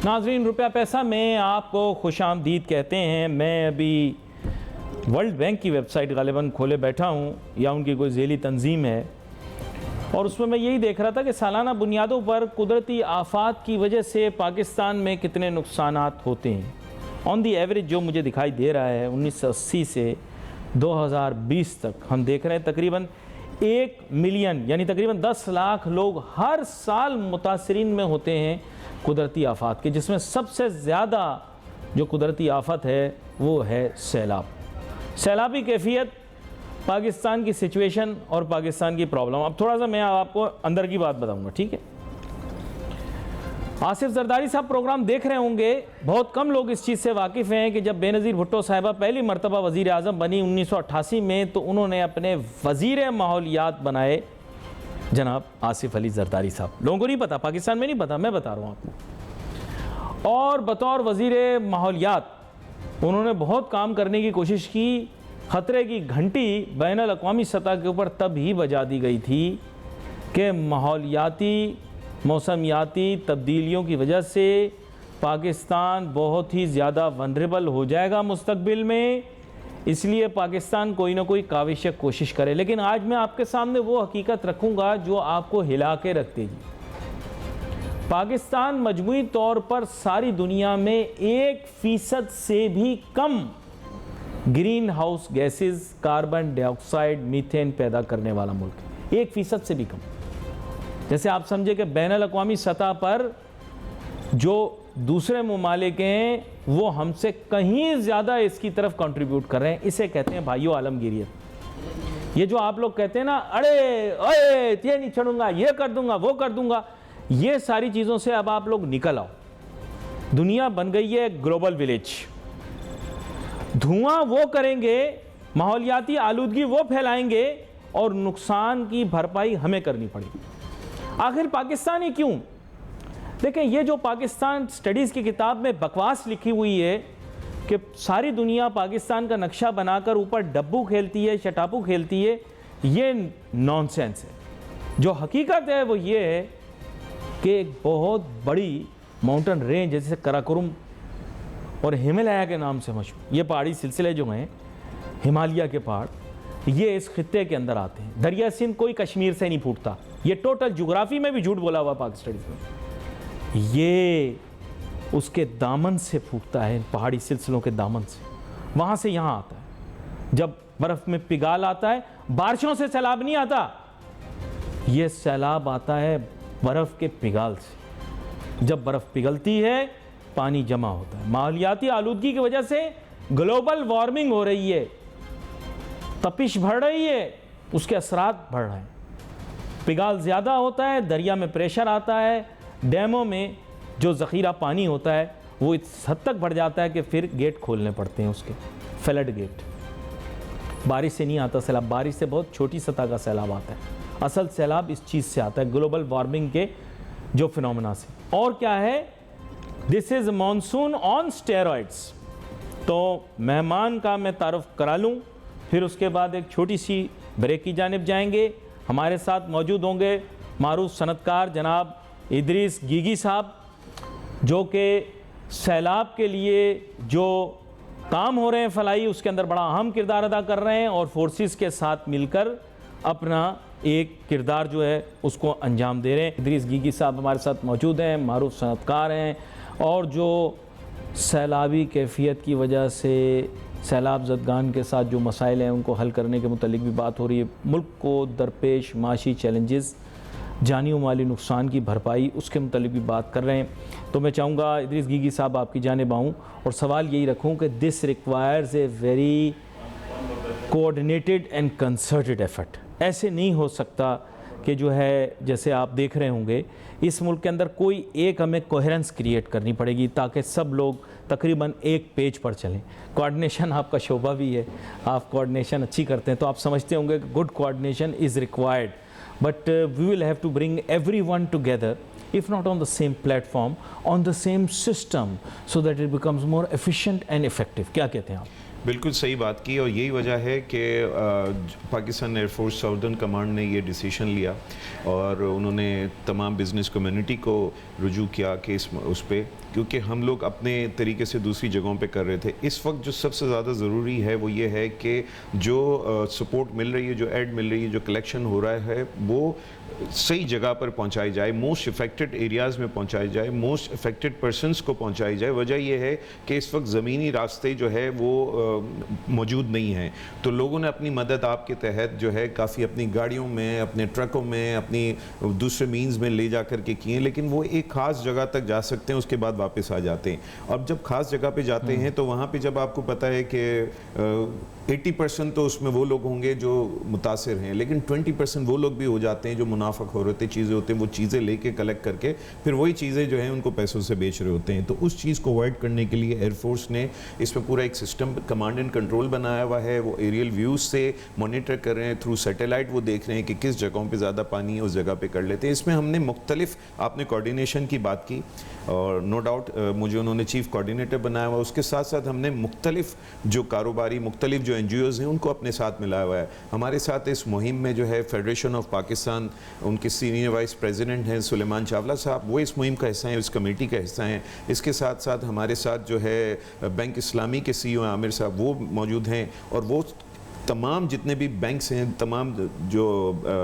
नाज़रीन, रुपया पैसा में आपको खुशामदीद कहते हैं। मैं अभी वर्ल्ड बैंक की वेबसाइट ग़ालिबन खोले बैठा हूँ, या उनकी कोई ज़ेली तंजीम है, और उसमें मैं यही देख रहा था कि सालाना बुनियादों पर कुदरती आफात की वजह से पाकिस्तान में कितने नुकसानात होते हैं। ऑन दी एवरेज जो मुझे दिखाई दे रहा है 1980 से 2020 तक हम देख रहे हैं तकरीबन 1 मिलियन यानी तकरीबन 10 लाख लोग हर साल मुतासरीन में होते हैं कुदरती आफात के, जिसमें सबसे ज़्यादा जो कुदरती आफत है वो है सैलाब। सैलाबी कैफियत, पाकिस्तान की सिचुएशन और पाकिस्तान की प्रॉब्लम। अब थोड़ा सा मैं आपको अंदर की बात बताऊंगा, ठीक है। आसिफ जरदारी साहब प्रोग्राम देख रहे होंगे। बहुत कम लोग इस चीज़ से वाकिफ़ हैं कि जब बेनज़ीर भुट्टो साहिबा पहली मरतबा वज़ीर आज़म बनी 1988 में, तो उन्होंने अपने वज़ीर माहौलियात बनाए जनाब आसिफ अली जरदारी साहब। लोगों को नहीं पता, पाकिस्तान में नहीं पता, मैं बता रहा हूँ आपको। और बतौर वज़ीर माहौलियात उन्होंने बहुत काम करने की कोशिश की। ख़तरे की घंटी बैनुल अक़वामी सतह के ऊपर तब ही बजा दी गई थी कि माहौलियाती मौसमियाती तब्दीलियों की वजह से पाकिस्तान बहुत ही ज़्यादा वनरेबल हो जाएगा मुस्तक़बिल में, इसलिए पाकिस्तान कोई ना कोई काविश कोशिश करे। लेकिन आज मैं आपके सामने वो हकीकत रखूँगा जो आपको हिला के रख देगी। पाकिस्तान मजमूई तौर पर सारी दुनिया में 1% से भी कम greenhouse gases, carbon dioxide, methane पैदा करने वाला मुल्क है। 1% से भी कम। जैसे आप समझे कि बैनुल अक़वामी सतह पर जो दूसरे ममालिक हैं वो हमसे कहीं ज़्यादा इसकी तरफ कंट्रीब्यूट कर रहे हैं। इसे कहते हैं भाइयों आलमगीरियत। ये जो आप लोग कहते हैं ना, अरे ओए ये नहीं छोड़ूंगा, ये कर दूंगा, वो कर दूंगा, ये सारी चीज़ों से अब आप लोग निकल आओ। दुनिया बन गई है ग्लोबल विलेज। धुआं वो करेंगे, माहौलियाती आलूदगी वो फैलाएंगे, और नुकसान की भरपाई हमें करनी पड़ेगी। आखिर पाकिस्तान ही क्यों? देखें, ये जो पाकिस्तान स्टडीज़ की किताब में बकवास लिखी हुई है कि सारी दुनिया पाकिस्तान का नक्शा बनाकर ऊपर डब्बू खेलती है, शटापू खेलती है, ये नॉनसेंस है। जो हकीकत है वो ये है कि एक बहुत बड़ी माउंटेन रेंज जैसे कराकोरम और हिमालय के नाम से मशहूर ये पहाड़ी सिलसिले जो हैं, हिमालय के पहाड़, ये इस खित्ते के अंदर आते हैं। दरिया सिंध कोई कश्मीर से नहीं फूटता। ये टोटल ज्योग्राफी में भी झूठ बोला हुआ पाक स्टडीज़ में। ये उसके दामन से फूटता है, पहाड़ी सिलसिलों के दामन से, वहाँ से यहाँ आता है। जब बर्फ़ में पिघाल आता है, बारिशों से सैलाब नहीं आता, ये सैलाब आता है बर्फ़ के पिघाल से। जब बर्फ़ पिघलती है पानी जमा होता है। माहौलियाती आलूदगी की वजह से ग्लोबल वार्मिंग हो रही है, तपिश बढ़ रही है, उसके असरात बढ़ रहे हैं। पिघाल ज़्यादा होता है, दरिया में प्रेशर आता है, डैमों में जो ज़ख़ीरा पानी होता है वो इस हद तक बढ़ जाता है कि फिर गेट खोलने पड़ते हैं उसके, फ्लड गेट। बारिश से नहीं आता सैलाब, बारिश से बहुत छोटी सतह का सैलाब आता है। असल सैलाब इस चीज़ से आता है, ग्लोबल वार्मिंग के जो फिनोमेना से। और क्या है, this is monsoon on steroids. तो मेहमान का मैं तारुफ करा लूँ, फिर उसके बाद एक छोटी सी ब्रेक की जानिब जाएंगे। हमारे साथ मौजूद होंगे मारूफ सनतकार जनाब इदरीस गीगी साहब, जो कि सैलाब के लिए जो काम हो रहे हैं फलाई, उसके अंदर बड़ा अहम किरदार अदा कर रहे हैं, और फोर्सेस के साथ मिलकर अपना एक किरदार जो है उसको अंजाम दे रहे हैं। इदरीस गीगी साहब हमारे साथ मौजूद हैं, मारूफ सनतकार हैं, और जो सैलाबी कैफियत की वजह से सैलाब ज़दगान के साथ जो मसाइल हैं उनको हल करने के मुतालिक भी बात हो रही है। मुल्क को दरपेश माशी चैलेंजेस, जानी व माली नुकसान की भरपाई, उसके मुतालिक भी बात कर रहे हैं। तो मैं चाहूँगा इदरीस गीगी साहब आपकी जानिब आऊँ और सवाल यही रखूँ कि this requires a very coordinated and concerted effort. ऐसे नहीं हो सकता कि जो है, जैसे आप देख रहे होंगे, इस मुल्क के अंदर कोई एक हमें कोहेरेंस क्रिएट करनी पड़ेगी ताकि सब लोग तकरीबन एक पेज पर चलें। कोऑर्डिनेशन आपका शोबा भी है, आप कोऑर्डिनेशन अच्छी करते हैं, तो आप समझते होंगे कि good coordination is required, but we will have to bring everyone together, if not on the same platform, on the same system, so that it becomes more efficient and effective. क्या कहते हैं आप? बिल्कुल सही बात की, और यही वजह है कि पाकिस्तान एयरफोर्स साउदर्न कमांड ने ये डिसीजन लिया और उन्होंने तमाम बिज़नेस कम्युनिटी को रुजू किया कि उस पर, क्योंकि हम लोग अपने तरीके से दूसरी जगहों पे कर रहे थे। इस वक्त जो सबसे ज़्यादा ज़रूरी है वो ये है कि जो सपोर्ट मिल रही है, जो एड मिल रही है, जो कलेक्शन हो रहा है, वो सही जगह पर पहुंचाई जाए, मोस्ट इफ़ेक्टेड एरियाज़ में पहुंचाई जाए, मोस्ट इफ़ेक्टेड पर्सनस को पहुंचाई जाए। वजह यह है कि इस वक्त ज़मीनी रास्ते जो है वो मौजूद नहीं हैं, तो लोगों ने अपनी मदद आपके तहत जो है काफ़ी अपनी गाड़ियों में, अपने ट्रकों में, अपनी दूसरे मीन्स में ले जा कर के किए, लेकिन वो एक ख़ास जगह तक जा सकते हैं, उसके बाद वापस आ जाते हैं। अब जब ख़ास जगह पे जाते हैं तो वहाँ पे जब आपको पता है कि 80% तो उसमें वो लोग होंगे जो मुतासिर हैं, लेकिन 20% वो लोग भी हो जाते हैं जो मुनाफक हो रहे चीज़ें होते हैं, वो चीज़ें लेके कलेक्ट करके फिर वही चीज़ें जो हैं उनको पैसों से बेच रहे होते हैं। तो उस चीज़ को अवॉइड करने के लिए एयरफोर्स ने इसमें पूरा एक सिस्टम कमांड एंड कंट्रोल बनाया हुआ है। वो एरियल व्यूज़ से मॉनिटर कर रहे हैं, थ्रू सैटेलाइट वो देख रहे हैं कि किस जगहों पर ज़्यादा पानी है, उस जगह पर कर लेते हैं। इसमें हमने मुख्तलिफ, आपने कोऑर्डिनेशन की बात की और नो डाउट मुझे उन्होंने चीफ कोऑर्डिनेटर बनाया हुआ, उसके साथ साथ हमने मुख्तलिफ जो कारोबारी, मुख्तलिफ जो NGOs हैं उनको अपने साथ मिलाया हुआ है। हमारे साथ इस मुहिम में जो है फेडरेशन ऑफ पाकिस्तान, उनके सीनियर वाइस प्रेसिडेंट हैं सुलेमान चावला साहब, वो इस मुहिम का हिस्सा हैं, इस कमेटी का हिस्सा हैं। इसके साथ साथ हमारे साथ जो है बैंक इस्लामी के CEO आमिर साहब वो मौजूद हैं, और वो तमाम जितने भी बैंक्स हैं, तमाम जो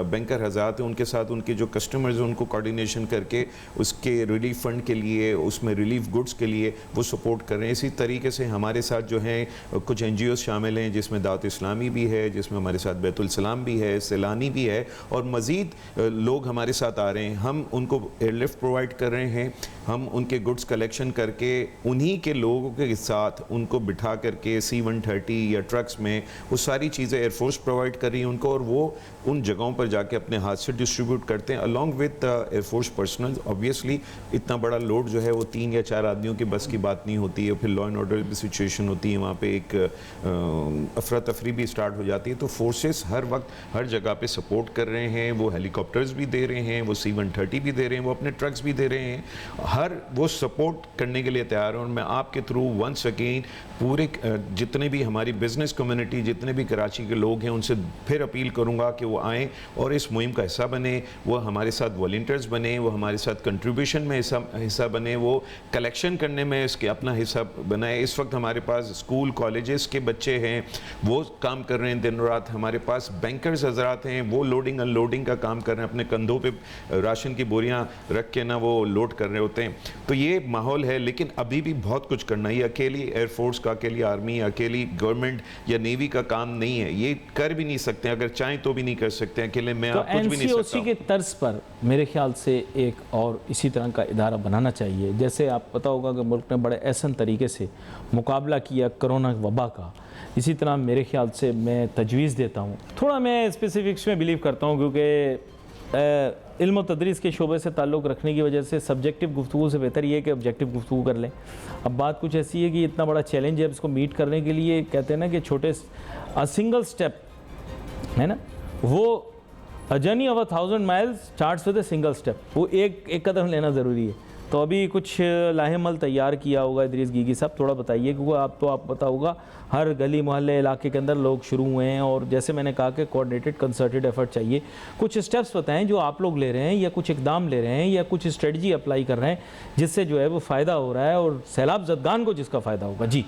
बैंकर हज़रात हैं, उनके साथ उनके जो कस्टमर्स हैं उनको कोऑर्डिनेशन करके उसके रिलीफ फंड के लिए, उसमें रिलीफ गुड्स के लिए वो सपोर्ट कर रहे हैं। इसी तरीके से हमारे साथ जो हैं कुछ NGOs शामिल हैं, जिसमें दावत इस्लामी भी है, जिसमें हमारे साथ बैतुल सलाम भी है, सैलानी भी है, और मज़ीद लोग हमारे साथ आ रहे हैं। हम उनको एयरलिफ्ट प्रोवाइड कर रहे हैं, हम उनके गुड्स कलेक्शन करके उन्हीं के लोगों के साथ उनको बिठा करके C-130 या ट्रक्स में वो सारी चीज़ें एयरफोर्स प्रोवाइड कर रही है उनको, और वो उन जगहों पर जाके अपने हाथ से डिस्ट्रीब्यूट करते हैं along with air force personal. Obviously इतना बड़ा लोड जो है वो 3 या 4 आदमियों की बस की बात नहीं होती है, फिर लॉ एंड ऑर्डर की सिचुएशन होती है, वहाँ पे एक अफरा तफरी भी स्टार्ट हो जाती है। तो फोर्सेस हर वक्त हर जगह पे सपोर्ट कर रहे हैं, वो हेलीकॉप्टर्स भी दे रहे हैं, वो C-130 भी दे रहे हैं, वो अपने ट्रक्स भी दे रहे हैं, हर वो सपोर्ट करने के लिए तैयार हैं। और मैं आपके थ्रू वंस अगेन पूरे जितने भी हमारी बिजनेस कम्युनिटी, जितने भी कराची के लोग हैं, उनसे फिर अपील करूंगा कि वो आएँ और इस मुहिम का हिस्सा बने, वो हमारे साथ वॉलंटियर्स बने, वो हमारे साथ कंट्रीब्यूशन में हिस्सा बने, वो कलेक्शन करने में इसके अपना हिस्सा बनाए। इस वक्त हमारे पास स्कूल कॉलेजेस के बच्चे हैं, वो काम कर रहे हैं दिन रात। हमारे पास बैंकर्स हजरात हैं, वो लोडिंग अनलोडिंग का काम कर रहे हैं, अपने कंधों पे राशन की बोरियां रख के ना वो लोड कर रहे होते हैं। तो ये माहौल है, लेकिन अभी भी बहुत कुछ करना है। ये अकेली एयरफोर्स का, अकेली आर्मी, अकेली गवर्नमेंट या नेवी का काम नहीं है, ये कर भी नहीं सकते, अगर चाहें तो भी नहीं कर सकते अकेले। मैं आप कुछ भी नहीं सकता। NCOC के तर्ज पर मेरे ख्याल से एक और इसी तरह का इदारा बनाना चाहिए। जैसे आप पता होगा कि मुल्क ने बड़े एहसन तरीके से मुकाबला किया कोरोना वबा का, इसी तरह मेरे ख्याल से मैं तजवीज़ देता हूँ। थोड़ा मैं स्पेसिफिक्स में बिलीव करता हूँ, क्योंकि इल्म और तदरीस के शोबे से ताल्लुक़ रखने की वजह से सब्जेक्टिव गुफ्तगू से बेहतर ये है कि ऑब्जेक्टिव गुफ्तगू कर लें। अब बात कुछ ऐसी है कि इतना बड़ा चैलेंज है, इसको मीट करने के लिए कहते हैं ना कि छोटे सिंगल स्टेप है ना, वो a journey of 1000 miles starts with a single step, वो एक कदम लेना ज़रूरी है। तो अभी कुछ लाहेमल तैयार किया होगा इदरीस गीगी साहब, थोड़ा बताइए, क्योंकि आप पता होगा हर गली मोहल्ले इलाके के अंदर लोग शुरू हुए हैं, और जैसे मैंने कहा कि कोऑर्डिनेटेड कंसर्टेड एफर्ट चाहिए। कुछ स्टेप्स बताएं जो आप लोग ले रहे हैं, या कुछ इकदाम ले रहे हैं, या कुछ स्ट्रेटजी अप्लाई कर रहे हैं जिससे जो है वो फ़ायदा हो रहा है और सैलाब ज़दगान को जिसका फ़ायदा होगा। जी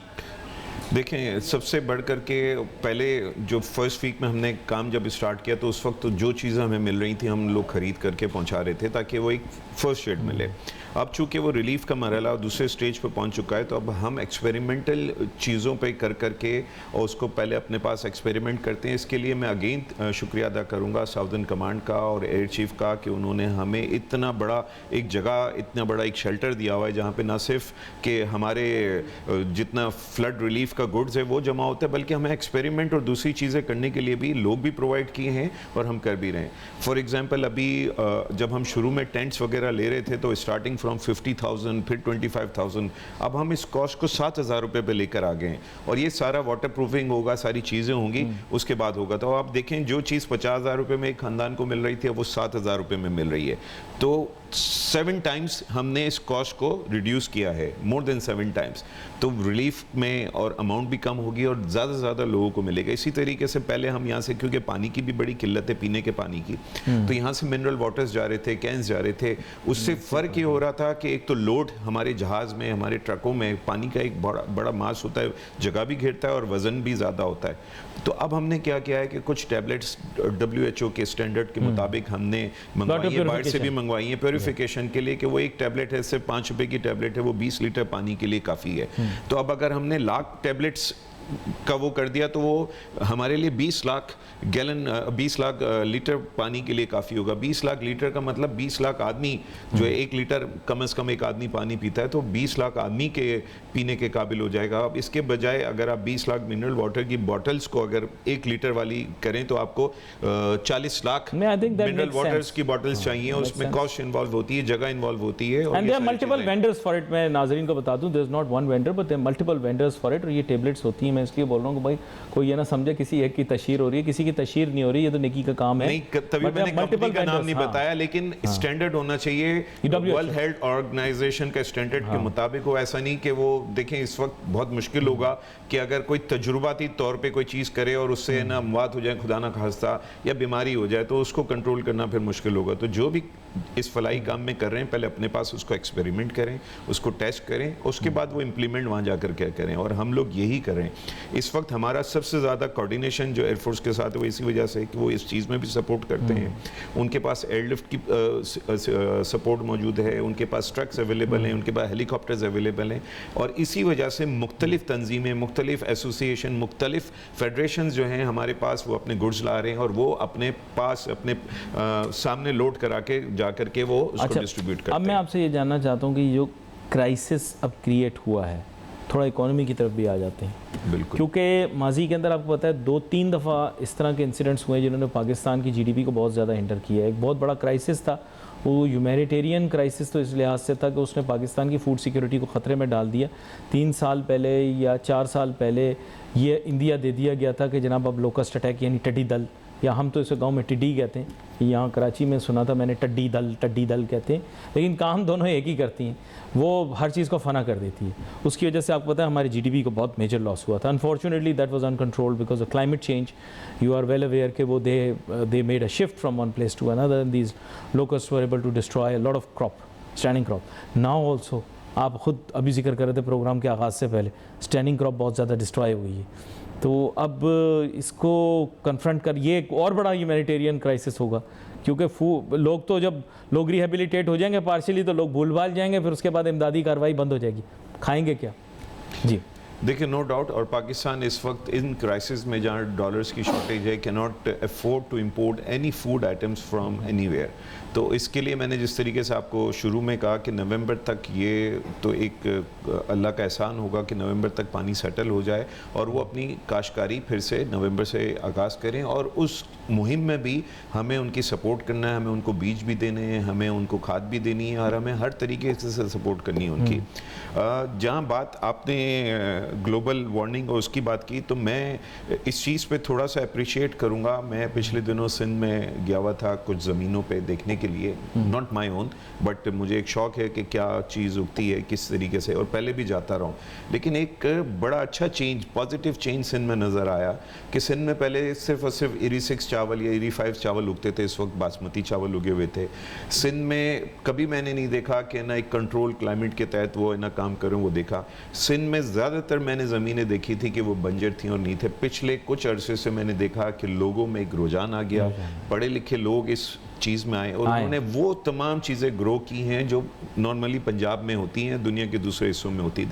देखें, सबसे बढ़ कर के पहले जो फर्स्ट वीक में हमने काम जब स्टार्ट किया तो उस वक्त तो जो चीज़ें हमें मिल रही थी हम लोग ख़रीद करके पहुंचा रहे थे ताकि वो एक फर्स्ट एड मिले। अब चूँकि वो रिलीफ का मरहला दूसरे स्टेज पर पहुंच चुका है, तो अब हम एक्सपेरिमेंटल चीज़ों पे कर करके और उसको पहले अपने पास एक्सपेरिमेंट करते हैं। इसके लिए मैं अगेन शुक्रिया अदा करूँगा साउदर्न कमांड का और एयर चीफ का कि उन्होंने हमें इतना बड़ा एक जगह, इतना बड़ा एक शेल्टर दिया हुआ है जहाँ पे ना सिर्फ कि हमारे जितना फ्लड रिलीफ का गुड्स है वो जमा होता है, बल्कि हमें एक्सपेरिमेंट और दूसरी चीज़ें करने के लिए भी लोग भी प्रोवाइड किए हैं और हम कर भी रहे हैं। फॉर एग्जांपल अभी जब हम शुरू में टेंट्स वगैरह ले रहे थे तो स्टार्टिंग फ्रॉम 50,000 फिर 25,000, अब हम इस कॉस्ट को 7,000 रुपये पे लेकर आ गए हैं और ये सारा वाटर प्रूफिंग होगा, सारी चीज़ें होंगी उसके बाद होगा। तो आप देखें जो चीज़ 50,000 रुपये में एक ख़ानदान को मिल रही थी अब वो 7,000 रुपये में मिल रही है। तो 7 टाइम्स हमने इस कॉस्ट को रिड्यूस किया है, मोर देन 7 टाइम्स। तो रिलीफ में और अमाउंट भी कम होगी और ज़्यादा से ज़्यादा लोगों को मिलेगा। इसी तरीके से पहले हम यहाँ से, क्योंकि पानी की भी बड़ी किल्लत है पीने के पानी की, तो यहाँ से मिनरल वाटर्स जा रहे थे, कैंस जा रहे थे। उससे फ़र्क ये हो रहा था कि एक तो लोड हमारे जहाज़ में, हमारे ट्रकों में पानी का एक बड़ा मास होता है, जगह भी घेरता है और वज़न भी ज़्यादा होता है। तो अब हमने क्या किया है कि कुछ टैबलेट्स WHO के स्टैंडर्ड के मुताबिक हमने मंगवाई है, बाहर से भी मंगवाई है प्योरीफिकेशन के लिए, कि वो एक टैबलेट है, सिर्फ 5 रुपए की टैबलेट है, वो 20 लीटर पानी के लिए काफ़ी है। तो अब अगर हमने लाख टैबलेट्स का वो कर दिया तो वो हमारे लिए 20 लाख गैलन 20 लाख लीटर पानी के लिए काफ़ी होगा। 20 लाख लीटर का मतलब 20 लाख आदमी जो है 1 लीटर कम से कम एक आदमी पानी पीता है, तो 20 लाख आदमी के पीने के काबिल हो जाएगा। अब इसके बजाय अगर आप 20 लाख मिनरल वाटर की बॉटल्स को अगर 1 लीटर वाली करें तो आपको 40 लाख मिनरल वाटर्स की बॉटल्स चाहिए। उसमें कॉस्ट इन्वॉल्व होती है, जगह इन्वॉल्व होती है, and there multiple vendors for it. मैं नाज़रीन को बता दूं, there is not one vendor but there multiple vendors for it. और ये टेबलेट्स होती हैं, मैं इसलिए बोल रहा हूँ कि भाई कोई ये ना समझे किसी एक की तशहीर हो रही है, किसी की तशहीर नहीं हो रही, ये तो नेकी का काम है। नहीं, तभी मैंने कंपनी का नाम नहीं बताया, लेकिन स्टैंडर्ड होना चाहिए वर्ल्ड हेल्थ ऑर्गेनाइजेशन का स्टैंडर्ड के मुताबिक हो। ऐसा नहीं कि वो देखें इस वक्त बहुत मुश्किल होगा कि अगर कोई तजुर्बाती तौर पे कोई चीज़ करे और उससे ना अमवात हो जाए, खुदा ना खास्ता, या बीमारी हो जाए, तो उसको कंट्रोल करना फिर मुश्किल होगा। तो जो भी इस फलाई काम में कर रहे हैं, पहले अपने पास उसको एक्सपेरिमेंट करें, उसको टेस्ट करें, उसके बाद वो इम्प्लीमेंट वहाँ जाकर क्या करें। और हम लोग यही करें। इस वक्त हमारा सबसे ज़्यादा कोऑर्डिनेशन जो एयरफोर्स के साथ है वो इसी वजह से कि वो इस चीज़ में भी सपोर्ट करते हैं। उनके पास एयरलिफ्ट की सपोर्ट मौजूद है, उनके पास ट्रक्स अवेलेबल हैं, उनके पास हेलीकॉप्टर्स अवेलेबल हैं। और इसी वजह से मुख्तलिफ तंजीमें, मुख्तलिफ एसोसिएशन, मुख्तलिफ फेडरेशन जो हैं हमारे पास, वो अपने गुड्स ला रहे हैं और वो अपने पास अपने सामने लोड करा के जा करके वो उसको डिस्ट्रीब्यूट करते हैं। अब मैं आपसे ये जानना चाहता हूँ कि जो क्राइसिस अब क्रिएट हुआ है, थोड़ा इकोनॉमी की तरफ भी आ जाते हैं। बिल्कुल, क्योंकि माजी के अंदर आपको पता है 2-3 दफ़ा इस तरह के इंसिडेंट्स हुए जिन्होंने पाकिस्तान की जीडीपी को बहुत ज़्यादा हिंडर किया है। एक बहुत बड़ा क्राइसिस था, वो ह्यूमैनिटेरियन क्राइसिस तो इस लिहाज से था कि उसने पाकिस्तान की फूड सिक्योरिटी को ख़तरे में डाल दिया। 3 साल पहले या 4 साल पहले ये इंदिया दे दिया गया था कि जनाब अब लोकस्ट अटैक यानी टड्डी दल, या हम तो इसे गांव में टिड्डी कहते हैं, यहाँ कराची में सुना था मैंने टड्डी दल कहते हैं, लेकिन काम दोनों एक ही करती हैं। वो हर चीज़ को फना कर देती है। उसकी वजह से आपको पता है हमारी जीडीपी को बहुत मेजर लॉस हुआ था। Unfortunately that was uncontrolled because of climate change. You are well aware कि वो they made a shift from one place to another and these locust were able to destroy a lot of crop, standing crop. Now also आप खुद अभी जिक्र कर रहे थे programme के आगाज़ से पहले, स्टैंडिंग क्रॉप बहुत ज़्यादा डिस्ट्रॉय हुई है। तो अब इसको कन्फ्रंट कर, ये एक और बड़ा ह्यूमैनिटेरियन क्राइसिस होगा, क्योंकि लोग तो जब लोग रिहेबिलिटेट हो जाएंगे पार्शियली तो लोग भूल भाल जाएंगे, फिर उसके बाद इमदादी कार्रवाई बंद हो जाएगी, खाएंगे क्या? जी देखिए, नो डाउट, और पाकिस्तान इस वक्त इन क्राइसिस में जहाँ डॉलर्स की शॉर्टेज है, can not afford to import any food items from anywhere. तो इसके लिए मैंने जिस तरीके से आपको शुरू में कहा कि नवंबर तक, ये तो एक अल्लाह का एहसान होगा कि नवंबर तक पानी सेटल हो जाए और वो अपनी काश्तकारी फिर से नवंबर से आगाज़ करें। और उस मुहिम में भी हमें उनकी सपोर्ट करना है, हमें उनको बीज भी देने हैं, हमें उनको खाद भी देनी है, और हमें हर तरीके से सपोर्ट करनी है उनकी। जहाँ बात आपने ग्लोबल वार्मिंग और उसकी बात की, तो मैं इस चीज़ पे थोड़ा सा अप्रिशिएट करूँगा। मैं पिछले दिनों सिंध में गया हुआ था कुछ ज़मीनों पे देखने के लिए, नॉट माई ओन, बट मुझे एक शौक़ है कि क्या चीज़ उगती है किस तरीके से, और पहले भी जाता रहा हूँ। लेकिन एक बड़ा अच्छा चेंज, पॉजिटिव चेंज सिंध में नज़र आया कि सिंध में पहले सिर्फ और सिर्फ ईरी 6 चावल या ईरी 5 चावल उगते थे, इस वक्त बासमती चावल उगे हुए थे। सिंध में कभी मैंने नहीं देखा कि ना एक कंट्रोल क्लाइमेट के तहत वो ना काम करें, वो देखा। सिंध में ज़्यादातर मैंने ज़मीनें देखी थी कि वो बंजर थी और नहीं थे। पिछले कुछ अरसे से मैंने देखा कि लोगों में एक रुझान आ गया, पढ़े लिखे लोग इस चीज़ में आए और उन्होंने वो तमाम चीज़ें ग्रो की हैं जो नॉर्मली पंजाब में होती हैं, दुनिया के दूसरे हिस्सों में होती है।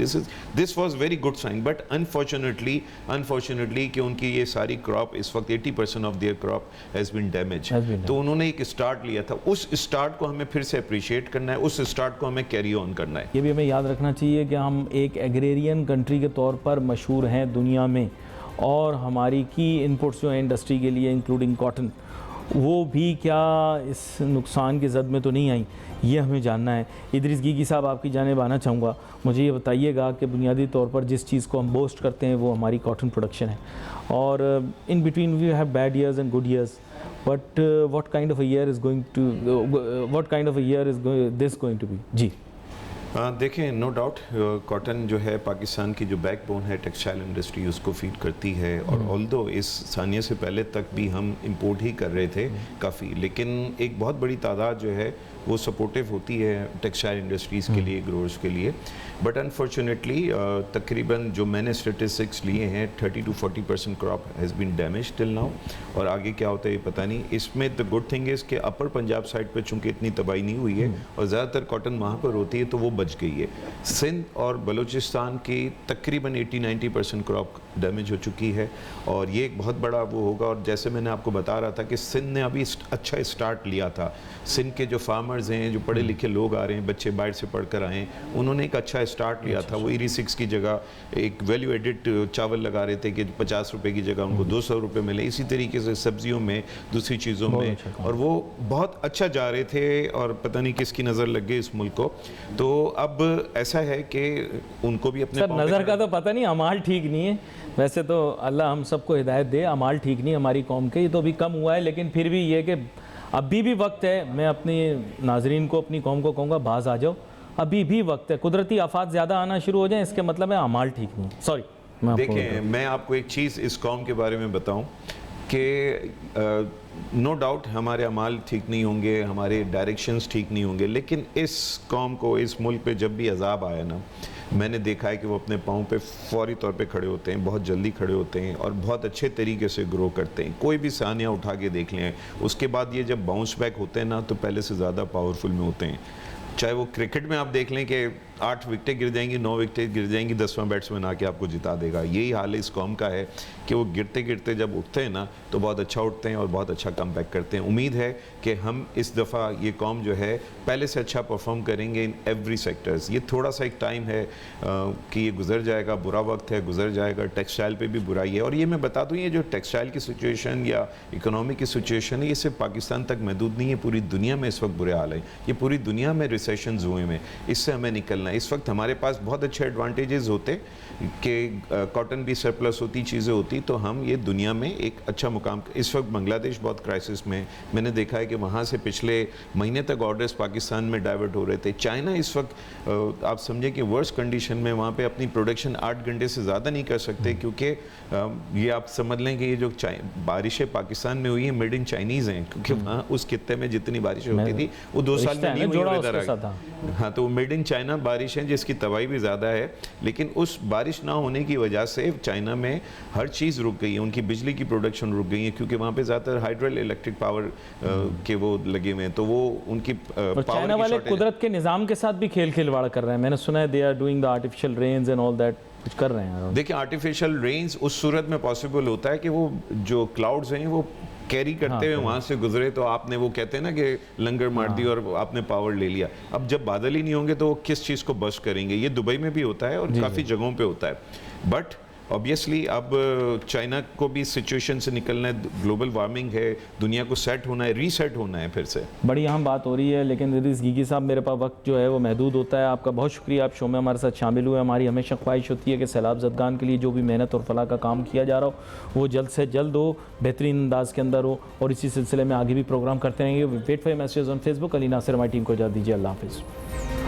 This was very good sign, but unfortunately कि उनकी ये सारी क्रॉप इस वक्त 80% of their crop has been damage. तो उन्होंने एक स्टार्ट लिया था, उस स्टार्ट को हमें फिर से अप्रिशिएट करना है, उस स्टार्ट को हमें कैरी ऑन करना है। ये भी हमें याद रखना चाहिए कि हम एक एग्रेरियन कंट्री के तौर पर मशहूर हैं दुनिया में, और हमारी की इनपुट्स जो हैं इंडस्ट्री के लिए इंक्लूडिंग कॉटन, वो भी क्या इस नुकसान की जद में तो नहीं आई, ये हमें जानना है। इदरीस गीगी साहब, आपकी जानिब आना चाहूँगा। मुझे ये बताइएगा कि बुनियादी तौर पर जिस चीज़ को हम बोस्ट करते हैं वो हमारी कॉटन प्रोडक्शन है, और in between we have bad years and good years. But what kind of a year is going to what kind of a year is this going to be? जी देखें, no doubt cotton जो है पाकिस्तान की जो backbone है textile industry उसको feed करती है, और ऑल्दो इस सानिया से पहले तक भी हम इंपोर्ट ही कर रहे थे काफ़ी, लेकिन एक बहुत बड़ी तादाद जो है वो सपोर्टिव होती है टेक्सटाइल इंडस्ट्रीज़ के लिए, ग्रोअर्स के लिए। बट अनफॉर्चुनेटली तकरीबन जो मैंने स्टेटिस्टिक्स लिए हैं 30 to 40% crop has been damage till now, और आगे क्या होता है ये पता नहीं। इसमें द गुड थिंग इज़ कि अपर पंजाब साइड पे चूँकि इतनी तबाही नहीं हुई है और ज़्यादातर कॉटन वहाँ पर होती है तो वो बच गई है। सिंध और बलूचिस्तान की तकरीबन 80-90% क्रॉप डैमेज हो चुकी है, और ये एक बहुत बड़ा वो होगा। और जैसे मैंने आपको बता रहा था कि सिंध ने अभी अच्छा स्टार्ट लिया था। सिंध के जो फार्मर्स हैं, जो पढ़े लिखे लोग आ रहे हैं, बच्चे बाहर से पढ़ कर आए हैं, उन्होंने एक अच्छा स्टार्ट लिया था। वो ईरी 6 की जगह एक वैल्यू एडिड चावल लगा रहे थे कि 50 रुपए की जगह उनको 200 रुपए मिले। इसी तरीके से सब्जियों में, दूसरी चीज़ों में, और वो बहुत अच्छा जा रहे थे, और पता नहीं किसकी नज़र लग गई इस मुल्क को। तो अब ऐसा है कि उनको भी अपने नज़र का तो पता नहीं, अमाल ठीक नहीं है। वैसे तो अल्लाह हम सबको हिदायत दे, अमाल ठीक नहीं हमारी कौम के, ये तो अभी कम हुआ है, लेकिन फिर भी ये कि अभी भी वक्त है। मैं अपनी नाजरीन को, अपनी कौम को कहूँगा, बाज आ जाओ, अभी भी वक्त है। कुदरती आफात ज़्यादा आना शुरू हो जाए इसके मतलब है अमाल ठीक नहीं। सॉरी, देखें, मैं आपको एक चीज़ इस कौम के बारे में बताऊं कि नो डाउट हमारे अमाल ठीक नहीं होंगे, हमारे डायरेक्शंस ठीक नहीं होंगे, लेकिन इस कौम को, इस मुल्क पे जब भी अजाब आया ना, मैंने देखा है कि वो अपने पाँव पे फौरी तौर पे खड़े होते हैं, बहुत जल्दी खड़े होते हैं, और बहुत अच्छे तरीके से ग्रो करते हैं। कोई भी सानिया उठा के देख लें, उसके बाद ये जब बाउंस बैक होते हैं ना, तो पहले से ज़्यादा पावरफुल में होते हैं। चाहे वो क्रिकेट में आप देख लें कि 8 विकेटें गिर जाएंगी, 9 विकेटें गिर जाएंगी, 10वां बैट्समैन आके आपको जिता देगा। यही हाल इस कौम का है कि वो गिरते गिरते जब उठते हैं ना, तो बहुत अच्छा उठते हैं और बहुत अच्छा कमबैक करते हैं। उम्मीद है कि हम इस दफ़ा ये कौम जो है पहले से अच्छा परफॉर्म करेंगे इन एवरी सेक्टर्स। ये थोड़ा सा एक टाइम है कि ये गुजर जाएगा, बुरा वक्त है, गुजर जाएगा। टेक्सटाइल पे भी बुराई है, और ये मैं बता दूँ, ये जो टेक्सटाइल की सिचुएशन या इकोनॉमी की सिचुएशन है, ये सिर्फ पाकिस्तान तक महदूद नहीं है, पूरी दुनिया में इस वक्त बुरे हाल है। ये पूरी दुनिया में रिसेशंस हुए हैं, इससे हमें निकलना है। इस वक्त हमारे पास बहुत अच्छे एडवांटेजेस होते कि कॉटन भी सरप्लस होती, चीज़ें होती, तो हम ये दुनिया में एक अच्छा मुकाम। इस वक्त बांग्लादेश बहुत क्राइसिस में, मैंने देखा है कि वहाँ से पिछले महीने तक ऑर्डर्स पाकिस्तान में डाइवर्ट हो रहे थे। चाइना इस वक्त आप समझे कि वर्स कंडीशन में, वहाँ पे अपनी प्रोडक्शन 8 घंटे से ज़्यादा नहीं कर सकते, क्योंकि ये आप समझ लें कि ये जो बारिशें पाकिस्तान में हुई हैं मेड इन चाइनीज़ हैं, क्योंकि वहाँ उस खित्ते में जितनी बारिशें होती थी वो 2 साल में नहीं हुई और इधर आ गई। हाँ, तो मेड इन चाइना बारिश है जिसकी तबाही भी ज़्यादा है, लेकिन उस बारिश ना होने की वजह से चाइना में हर चीज़ रुक गई है। उनकी बिजली की प्रोडक्शन रुक गई है, क्योंकि वहाँ पे ज़्यादातर हाइड्रो इलेक्ट्रिक पावर के वो लगे हुए हैं, तो वो उनकी चाइना वाले कुदरत के निज़ाम के साथ भी खेल खिलवाड़ कर रहे हैं। मैंने सुना है they are doing the artificial rains and all that, कुछ कर रहे हैं। देखिए, आर्टिफिशियल रेन्स उस सूरत में पॉसिबल होता है कि वो जो क्लाउड्स हैं वो कैरी करते हुए वहाँ से गुजरे, तो आपने वो कहते हैं ना कि लंगर मार दी और आपने पावर ले लिया। अब जब बादल ही नहीं होंगे तो वो किस चीज़ को बस करेंगे। ये दुबई में भी होता है और काफ़ी जगहों पे होता है। बट ऑब्वियसली अब चाइना को भी सिचुएशन से निकलना है, ग्लोबल वार्मिंग है, दुनिया को सेट होना है, रीसेट होना है फिर से। बड़ी अहम बात हो रही है, लेकिन रिदिस गीगी साहब, मेरे पास वक्त जो है वो महदूद होता है। आपका बहुत शुक्रिया, आप शो में हमारे साथ शामिल हुए। हमारी हमेशा ख्वाहिश होती है कि सैलाब ज़दगान के लिए जो भी मेहनत और फलाह का काम किया जा रहा हो वो जल्द से जल्द हो, बेहतरीन अंदाज के अंदर हो, और इसी सिलसिले में आगे भी प्रोग्राम करते रहेंगे। Wait for message on Facebook. Ali Nasir हमारी टीम को इजाज़त दीजिए। अल्लाह हाफिज़।